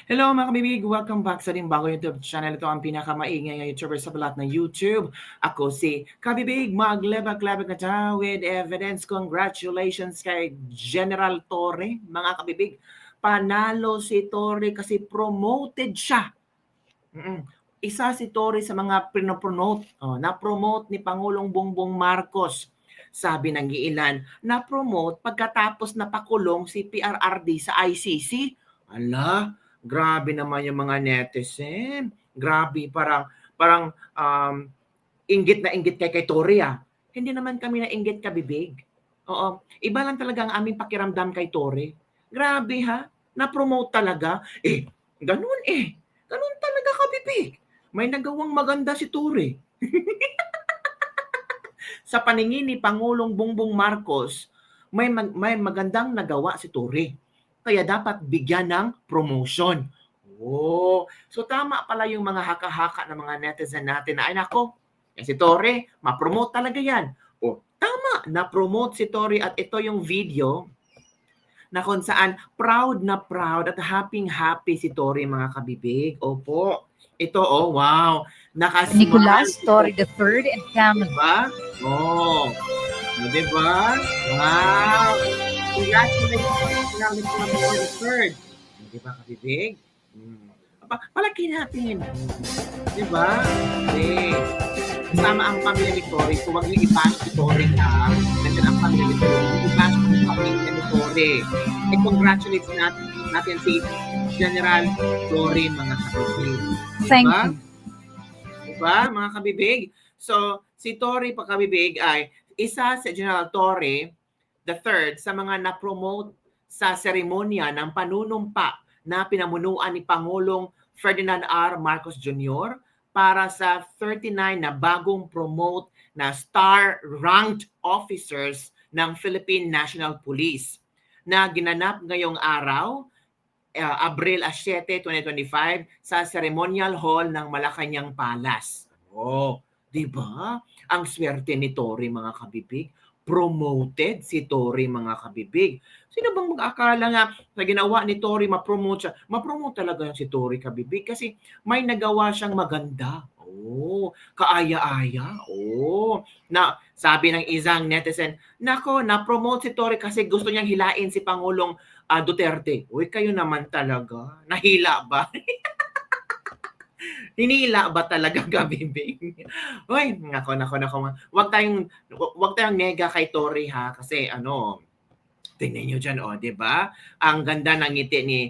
Hello mga kabibig! Welcome back sa ating bagong YouTube channel. Ito ang pinakamaingay na YouTuber sa balat ng YouTube. Ako si Kabibig, maglebak-lebak na tayo with evidence. Congratulations kay General Torre, mga kabibig. Panalo si Torre kasi promoted siya. Isa si Torre sa mga pinopromote, na-promote ni Pangulong Bongbong Marcos. Sabi ng ilan, na-promote pagkatapos napakulong si PRRD sa ICC. Ala, grabe naman yung mga netizen. Grabe, parang inggit na inggit kay Torre ah. Hindi naman kami na inggit kabibig. Oo, iba lang talaga ang aming pakiramdam kay Torre. Grabe ha, na-promote talaga. Ganun eh. Ganun talaga kabibig. May nagawang maganda si Torre. Sa paningin ni Pangulong Bongbong Marcos, may magandang nagawa si Torre. Kaya dapat bigyan ng promotion. Oh, so tama pala yung mga haka-haka ng mga netizen natin na ay nako, si Torre, ma-promote talaga yan. Oh, tama, na-promote si Torre at ito yung video na kung saan proud na proud at happy si Torre mga kabibig. Opo. Ito wow. Nakasmile Nicolas si Torre Torre. III and family. Diba? Oh. Diba? Wow. Congratulations na Nicolas Torre III. Diba kabibig? Palaki natin. Diba? Okay. Kasama ang pamilya ni Torre. So, huwag niyo i-bash si Torre ha. Nandiyan ang pamilya ni Torre. I-bash mo ang pamilya ni Torre. Congratulate natin si General Torre, mga kabibig. Thank you. Diba, mga kabibig? So, si Torre pa kabibig ay isa si General Torre the third sa mga na-promote sa seremonya ng panunumpa na pinamunuan ni Pangulong Ferdinand R. Marcos Jr. para sa 39 na bagong promote na star-ranked officers ng Philippine National Police na ginanap ngayong araw, Abril 7, 2025 sa Ceremonial Hall ng Malacanang Palace. Oh, 'di ba? Ang swerte ni Torre mga kabibig. Promoted si Torre mga kabibig. Sino bang mag-akala nga na ginawa ni Torre ma-promote siya? Ma-promote talaga yan si Torre kabibig kasi may nagawa siyang maganda. Oh, kaaya-aya. Oh, na sabi ng isang netizen, nako, na-promote si Torre kasi gusto niyang hilain si Pangulong Duterte. Uy, kayo naman talaga. Nahila ba? Hinila ba talaga kabibig? Uy, nako. Wag tayong nega kay Torre ha kasi tingnan niyo diyan di ba? Ang ganda ng ngiti ni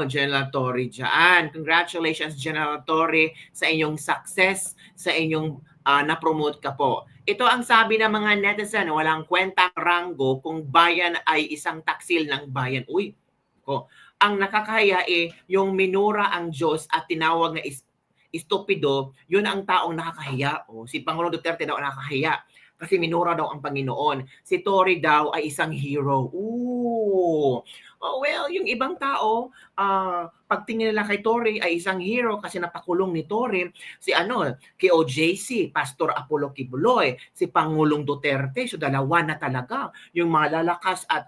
General Torre diyan. Congratulations General Torre sa inyong success, sa inyong na-promote ka po. Ito ang sabi ng mga netizen, walang kwentang ranggo kung bayan ay isang taksil ng bayan. Uy, ang nakakahiya yung minura ang Diyos at tinawag na estupido, yun ang taong nakakahiya. Si Pangulong Duterte daw nakakahiya kasi minura daw ang Panginoon. Si Torre daw ay isang hero. Well, yung ibang tao, pagtingin nila kay Torre ay isang hero kasi napakulong ni Torre si KOJC, Pastor Apollo Kibuloy, si Pangulong Duterte. So dalawa na talaga yung mga lalakas at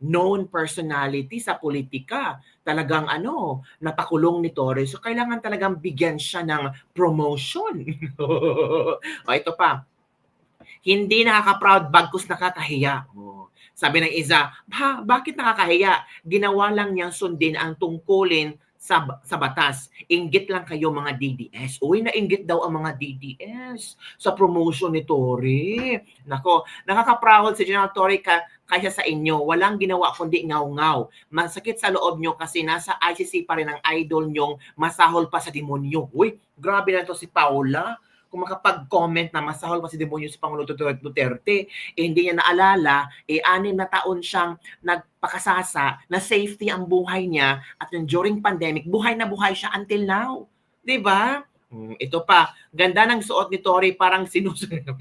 known personality sa politika. Talagang napakulong ni Torre. So kailangan talagang bigyan siya ng promotion. Ito pa. Hindi nakaka-proud bagkus nakakahiya. Sabi ng isa, bakit nakakahiya? Ginawa lang niyang sundin ang tungkulin sa batas. Inggit lang kayo mga DDS. Uy, nainggit daw ang mga DDS sa promotion ni Torre. Nako, nakaka-proud si General Torre kaysa sa inyo. Walang ginawa kundi ngaw-ngaw. Masakit sa loob nyo kasi nasa ICC pa rin ang idol nyong masahol pa sa demonyo. Uy, grabe na to si Paula. Kung makapag-comment na masahol pa si demonyo si Pangulong Duterte, hindi niya naalala, 6 na taon siyang nagpakasasa na safety ang buhay niya at during pandemic, buhay na buhay siya until now. 'Di ba? Ito pa, ganda ng suot ni Torre, parang sinusunod.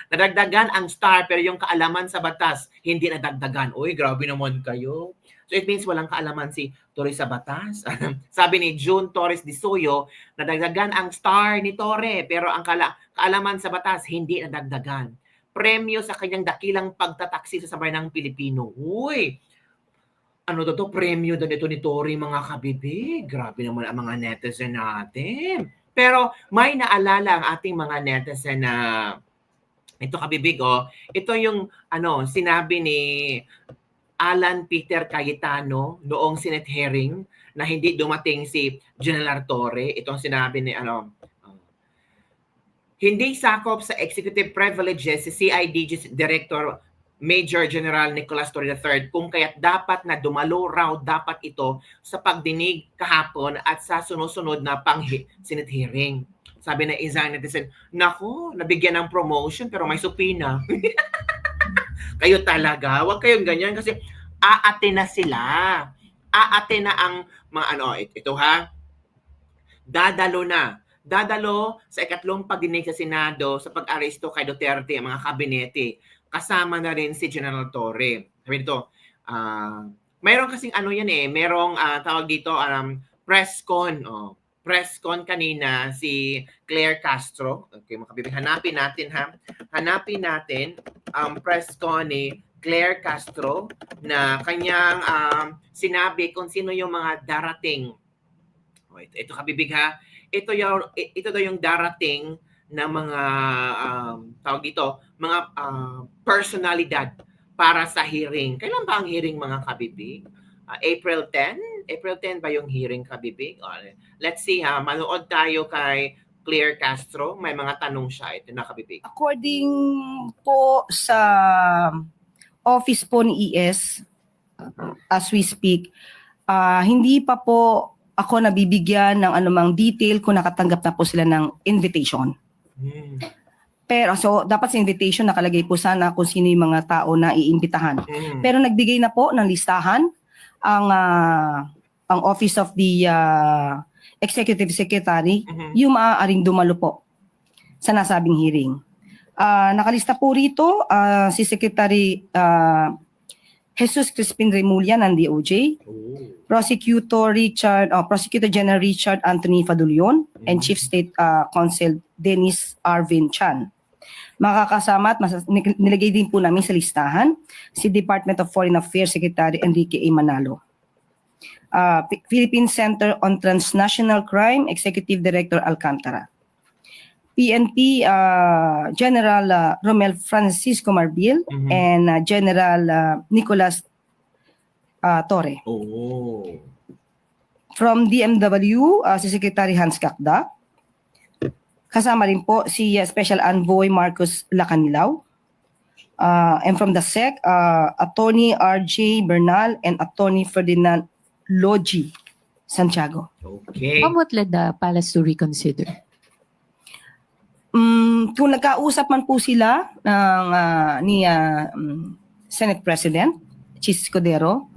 Nadagdagan ang star pero yung kaalaman sa batas, hindi nadagdagan. Uy, grabe naman kayo. So it means walang kaalaman si Torre sa batas. Sabi ni June Torres de Soyo, nadagdagan ang star ni Torre pero ang kaalaman sa batas hindi nadagdagan. Premyo sa kanyang dakilang pagtataksi sa bayan ng Pilipino. Uy, ano daw 'to, premyo daw nito ni Tory mga kabibig. Grabe naman ang mga netizen natin. Pero may naalala ang ating mga netizen na ito kabibig, ito yung ano, sinabi ni Alan Peter Cayetano noong Senate hearing na hindi dumating si General Torre. Itong sinabi ni hindi sakop sa executive privileges si CIDG Director Major General Nicolas Torre III kung kaya't dapat na dumalo raw dapat ito sa pagdinig kahapon at sa sunod-sunod na Senate hearing. Sabi na isang netizen, naku, nabigyan ng promotion pero may supina. Kayo talaga, wag kayong ganyan kasi aate na sila. Aate na ang mga ito ha. Dadalo sa ikatlong pagdinig sa Senado sa pag-aresto kay Duterte ang mga kabinete. Kasama na rin si General Torre. Sabi dito, mayroong kasing merong tawag dito press con. Press con kanina si Claire Castro. Okay, mga kabibig, hanapin natin ang press con ni Claire Castro na kanyang sinabi kung sino yung mga darating. Ito kabibig ha. Ito daw yung darating na mga tawag dito, mga personalidad para sa hearing. Kailan ba ang hearing mga kabibig? April 10? April 10 ba yung hearing kabibig? Let's see ha, manood tayo kay Claire Castro. May mga tanong siya. Ito na kabibig. According po sa office po ni ES, as we speak, hindi pa po ako nabibigyan ng anumang detail kung nakatanggap na po sila ng invitation. Pero so dapat sa invitation nakalagay po sana kung sino yung mga tao na iimbitahan. Pero nagbigay na po ng listahan ang Office of the Executive Secretary yung maaaring dumalo po sa nasabing hearing. Nakalista po rito si Secretary Jesus Crispin Remulla ng DOJ, Prosecutor General Richard Anthony Fadulion, and Chief State Counsel Dennis Arvin Chan. Makakasama at nilagay din po namin sa listahan si Department of Foreign Affairs Secretary Enrique A. Manalo, Philippine Center on Transnational Crime Executive Director Alcantara, PNP General Romel Francisco Marbil, and General Nicolas Torre. From DMW, si Secretary Hans Kakda. Kasama rin po si Special Envoy Marcos Lacanilao. And from the SEC, Attorney R.J. Bernal and Attorney Ferdinand Logi Santiago. Okay. What led the palace to reconsider? Kung nagkausap man po sila ni Senate President Chis Escudero,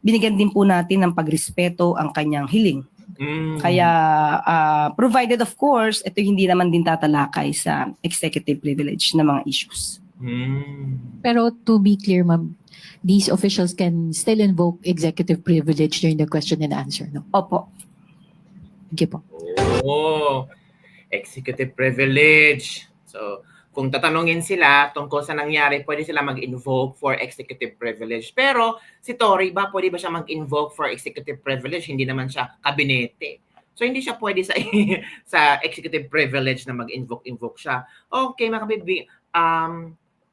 binigyan din po natin ng pagrespeto ang kanyang hiling. Kaya provided of course, ito hindi naman din tatalakay sa executive privilege na mga issues. Pero to be clear, ma'am, these officials can still invoke executive privilege during the question and answer, no? Opo. Thank you po. Executive privilege. So, kung tatanungin sila tungkol sa nangyari, pwede sila mag-invoke for executive privilege. Pero si Tory ba, pwede ba siya mag-invoke for executive privilege? Hindi naman siya kabinete. So hindi siya pwede sa sa executive privilege na mag-invoke siya. Okay, mga kabibig.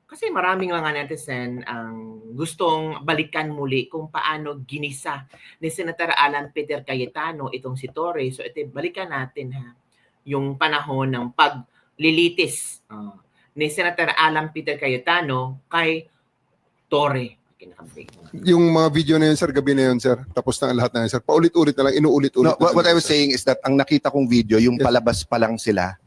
Kasi maraming mga netizen ang gustong balikan muli kung paano ginisa ni Senator Alan Peter Cayetano itong si Tory. So ito, balikan natin ha, yung panahon ng paglilitis ni Senator Alan Peter Cayetano kay Tory. Yung mga video na yun, sir, gabi na yun, sir. Tapos na lahat na yun, sir. Paulit-ulit na lang, inuulit-ulit. No, what I was saying is that ang nakita kong video, yung palabas pa lang sila.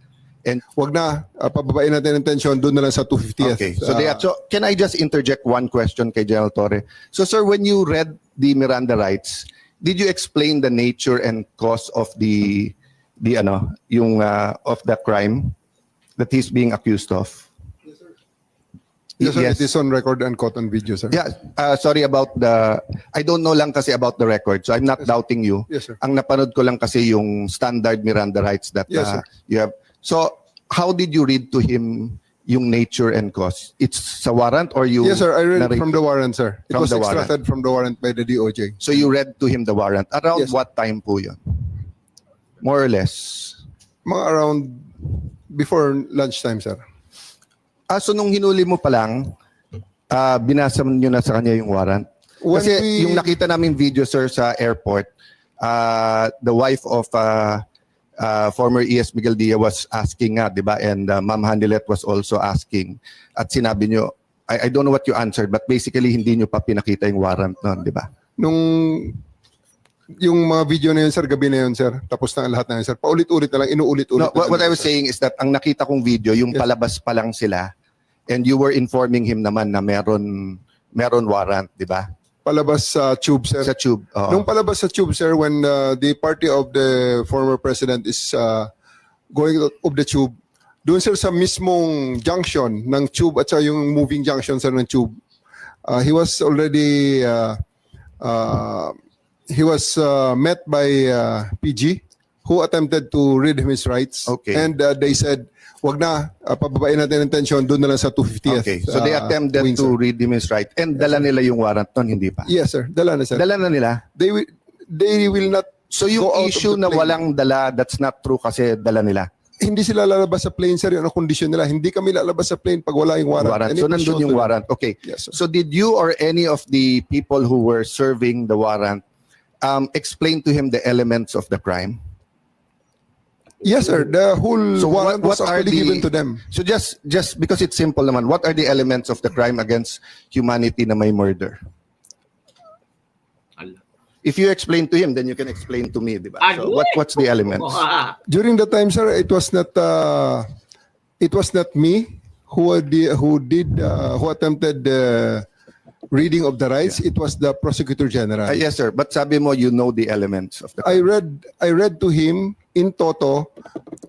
And Wag na, pababain natin ang tension, doon na lang sa 250th. okay, so can I just interject one question kay General Torre? So sir, when you read the Miranda rights, did you explain the nature and cause of the crime that he's being accused of? Yes, sir, it is on record and caught on video, sir. Yeah, sorry about I don't know lang kasi about the record, so I'm not doubting you. Yes, sir. Ang napanood ko lang kasi yung standard Miranda rights that Yes, sir. you have. So, how did you read to him yung nature and cause? It's sa warrant or you... Yes, sir. I read it narrate- from the warrant, sir. It From was the warrant. extracted from the warrant by the DOJ. So you read to him the warrant. Around Yes. what time po yun? More or less. Mga around before lunchtime, sir. So nung hinuli mo pa lang, binasa nyo na sa kanya yung warrant? When Kasi yung nakita namin video, sir, sa airport, the wife of former ES Miguel Dia was asking nga, di ba? And Ma'am Handilet was also asking. At sinabi nyo, I don't know what you answered, but basically hindi nyo pa pinakita yung warrant nun, di ba? Nung yung mga video na yun, sir, gabi na yun, sir. Tapos na ang lahat na yun, sir. Paulit-ulit na lang, inuulit-ulit. No, na lang what I yun, was sir. saying is that ang nakita kong video, yung Yes. palabas pa lang sila, and you were informing him naman na meron warrant, di ba? Palabas sa tube, sir. Sa tube. Oo. Nung palabas sa tube, sir, when the party of the former president is going out of the tube, doon, sir, sa mismong junction ng tube at sa yung moving junction, sir, ng tube, he was already met by PG, who attempted to read him his rights. Okay. And they said, wag na, pababain natin ang tension, doon na lang sa 250th. Okay. So they attempted wing, to sir. read him his right. And dala nila yung warrant nun, hindi pa? Yes, sir. Dala na, sir. Dala na nila? They will not So yung go out of issue the na plane. walang dala, that's not true kasi dala nila. Hindi sila lalabas sa plane, sir. Yun ang kondisyon nila. Hindi kami lalabas sa plane pag wala yung warrant. Warrant. And So it was nandun shown yung to them. warrant. Okay. Yes, sir. So did you or any of the people who were serving the warrant explain to him the elements of the crime? Yes, sir. The whole So warrant what was are actually the- given to them. So just because it's simple naman, what are the elements of the crime against humanity na may murder? Ala. If you explain to him, then you can explain to me, di ba? So Ano what's the elements? During the time, sir, it was not me who attempted the reading of the rights. It was the prosecutor general. Yes, sir. But sabi mo, you know the elements of the crime. I read to him in toto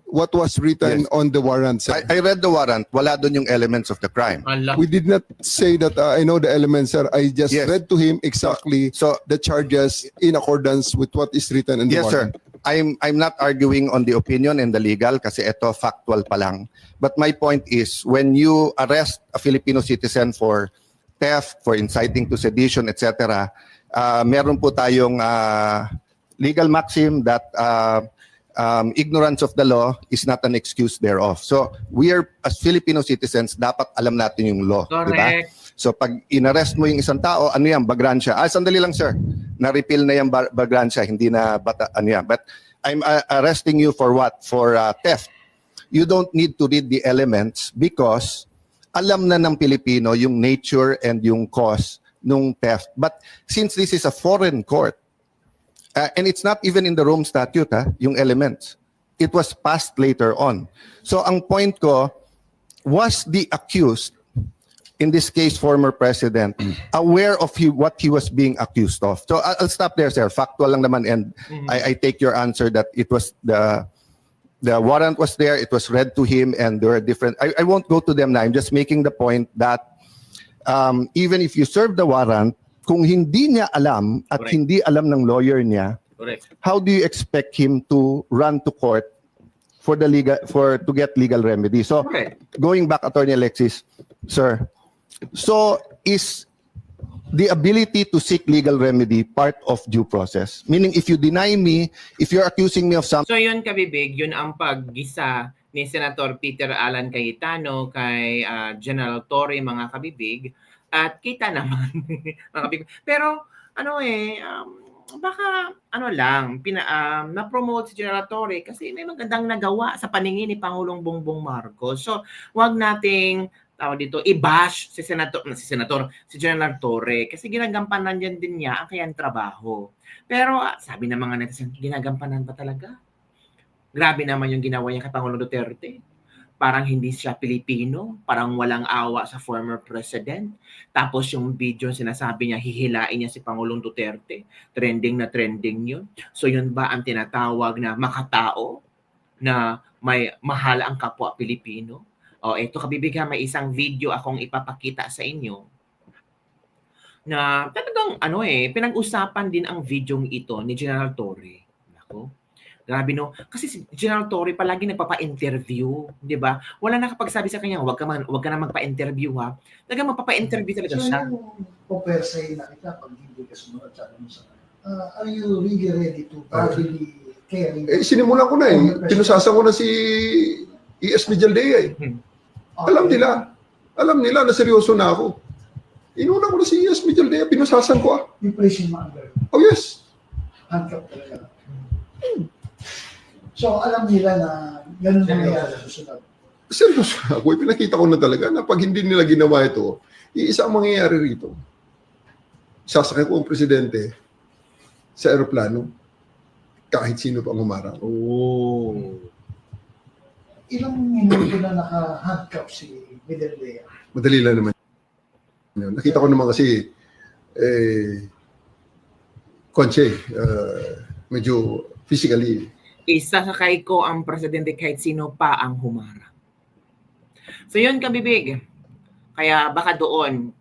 what was written Yes. on the warrant, sir. I read the warrant. Wala doon yung elements of the crime. Ala. We did not say that I know the elements, sir. I just Yes. read to him exactly So the charges in accordance with what is written in the yes, sir. warrant. I'm not arguing on the opinion and the legal kasi ito factual pa lang. But my point is when you arrest a Filipino citizen for theft, for inciting to sedition, etc., meron po tayong legal maxim that ignorance of the law is not an excuse thereof. So we are, as Filipino citizens, dapat alam natin yung law. Di ba? Correct. So pag inarrest mo yung isang tao, ano yan, bagransya. Sandali lang, sir. Na-repeal na yung bagransya, hindi na bata, ano yan. But I'm arresting you for what? For theft. You don't need to read the elements because alam na ng Pilipino yung nature and yung cause nung theft. But since this is a foreign court, and it's not even in the Rome Statute, yung elements. It was passed later on. So ang point ko, was the accused, in this case, former president, aware of what he was being accused of? So I'll stop there, sir. Factual lang naman, and I take your answer that it was the warrant was there, it was read to him, and there are different. I won't go to them now. I'm just making the point that even if you serve the warrant, kung hindi niya alam at Correct. hindi alam ng lawyer niya, Correct. how do you expect him to run to court for to get legal remedy? So Correct. going back, Attorney Alexis, sir, so is the ability to seek legal remedy part of due process? Meaning if you deny me, if you're accusing me of something, So yun, Kabibig, yun ang paggisa ni Senator Peter Alan Cayetano kay General Torre, mga kabibig. At kita naman, mga kabibig. Pero baka lang, na-promote si General Torre kasi may magandang nagawa sa paningin ni Pangulong Bongbong Marcos. So wag nating i-bash si General Torre kasi ginagampanan din niya ang kanyang trabaho. Pero sabi ng mga netizen, ginagampanan ba talaga? Grabe naman yung ginawa niya kay Pangulong Duterte. Parang hindi siya Pilipino, parang walang awa sa former president. Tapos yung video sinasabi niya, hihilain niya si Pangulong Duterte. Trending na trending yun. So yun ba ang tinatawag na makatao na may mahal ang kapwa Pilipino? O eto, kabibig, may isang video akong ipapakita sa inyo na talagang pinag-usapan din ang videong ito ni General Torre. Nako. Grabe no. Kasi si General Torre palagi nagpapa-interview, 'di ba? Wala nakapagsabi sa kanya, wag ka na magpa-interview ha. Talagang magpapa-interview talaga So siya. yung pupersay na kita pag hindi ka sumunod sa ano sa are you really ready to probably carry? Sinimulan ko na eh. Pinusasan ko na si E.S. Mijaldea eh. Alam nila na seryoso na ako. Inuna ko na si E.S. Mijaldea, pinusasan ko ah. You place him under Oh yes. handcuff talaga. So alam nila na ganun nangyayari sa susunod. Seryoso na ako. Pinakita ko na talaga na pag hindi nila ginawa ito, iisa ang mangyayari rito. Sasakay ko ang presidente sa aeroplano kahit sino pa ang humarang. Oh. Ilang minuto na naka-handcuff si Midaldea? Madali lang naman yun. Nakita ko naman kasi Conche, medyo physically. Isasakay ko ang presidente kahit sino pa ang humarang. So yun kabibig. Kaya baka doon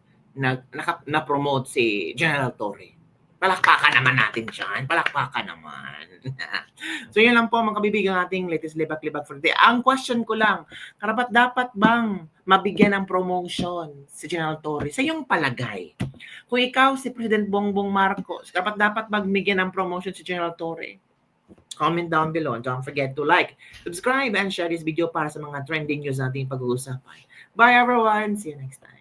na-promote si General Torre. Palakpakan naman natin dyan. Palakpakan naman. So yun lang po mga kabibig ang ating latest libak-libak for today. Ang question ko lang, karapat dapat bang mabigyan ng promotion si General Torre? Sa iyong palagay, kung ikaw si President Bongbong Marcos, dapat magbigyan ng promotion si General Torre? Comment down below. And don't forget to like, subscribe, and share this video para sa mga trending news natin pag-uusapan. Bye everyone! See you next time.